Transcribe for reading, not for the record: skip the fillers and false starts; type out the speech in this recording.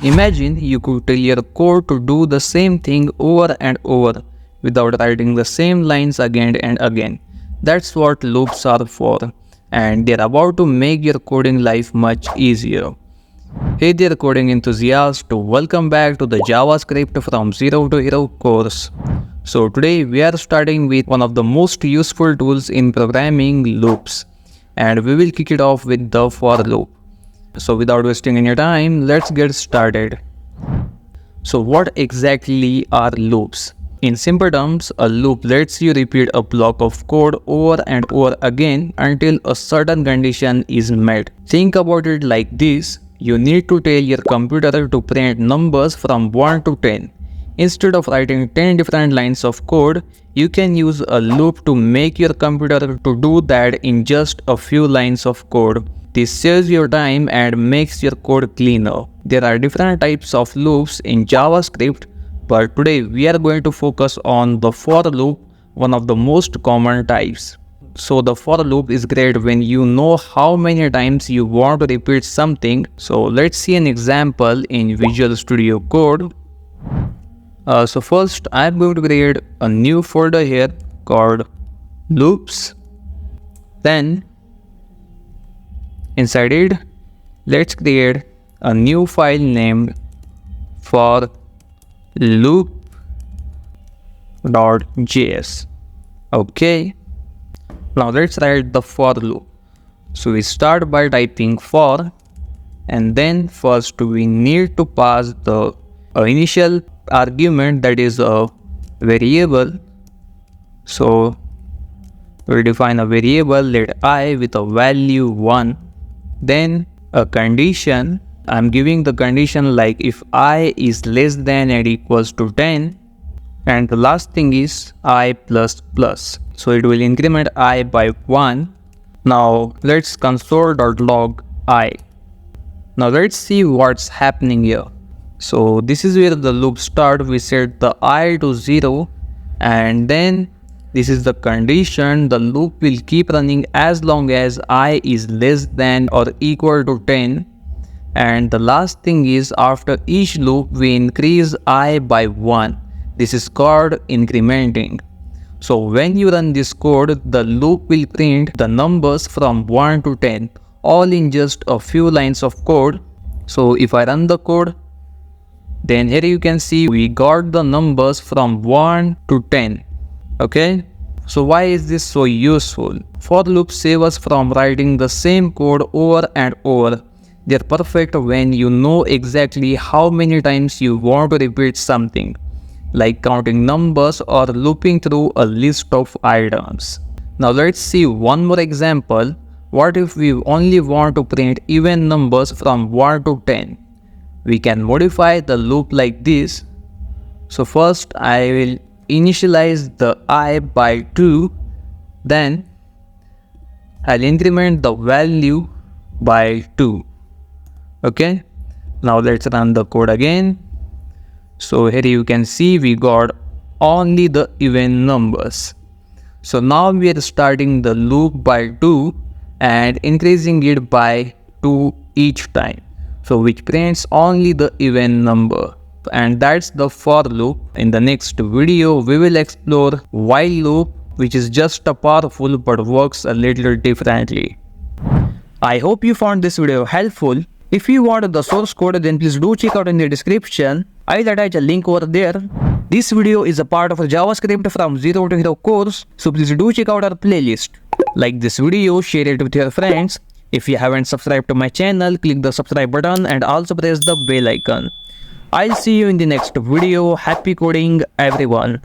Imagine you could tell your code to do the same thing over and over without writing the same lines again and again. That's what loops are for, and they're about to make your coding life much easier. Hey there coding enthusiasts, welcome back to the JavaScript from Zero to Hero course. So today we are starting with one of the most useful tools in programming, loops, and we will kick it off with the for loop. So without wasting any time, let's get started. So what exactly are loops? In simple terms, a loop lets you repeat a block of code over and over again until a certain condition is met. Think about it like this. You need to tell your computer to print numbers from 1 to 10. Instead of writing 10 different lines of code, you can use a loop to make your computer to do that in just a few lines of code. This saves your time and makes your code cleaner. There are different types of loops in JavaScript, but today we are going to focus on the for loop, one of the most common types. So the for loop is great when you know how many times you want to repeat something. So let's see an example in Visual Studio Code. So first I'm going to create a new folder here called loops. Then inside it, let's create a new file named for loop.js. Okay. Now let's write the for loop. So we start by typing for, and then first we need to pass the initial argument, that is a variable. So we'll define a variable let I with a value 1. Then a condition. I'm giving the condition like if I is less than or equals to 10. And the last thing is I plus plus. So it will increment I by 1. Now let's console.log I. Now let's see what's happening here. So this is where the loop starts. We set the I to 0, and then this is the condition. The loop will keep running as long as I is less than or equal to 10. And the last thing is after each loop we increase I by 1. This is called incrementing. So when you run this code, the loop will print the numbers from 1 to 10, all in just a few lines of code. So if I run the code, then here you can see we got the numbers from 1 to 10. Okay. So why is this so useful? For loops save us from writing the same code over and over. They're perfect when you know exactly how many times you want to repeat something, like counting numbers or looping through a list of items. Now let's see one more example. What if we only want to print even numbers from 1 to 10? We can modify the loop like this. So first I will initialize the I by 2. Then I'll increment the value by 2. Okay. Now let's run the code again. So here you can see we got only the even numbers. So now we are starting the loop by 2 and increasing it by 2 each time. So which prints only the even number. And that's the for loop. In the next video we will explore while loop, which is just as powerful but works a little differently. I hope you found this video helpful. If you want the source code, then please do check out in the description. I'll attach a link over there. This video is a part of a JavaScript from Zero to Hero course, so please do check out our playlist. Like this video, share it with your friends. If you haven't subscribed to my channel, click the subscribe button and also press the bell icon. I'll see you in the next video. Happy coding everyone.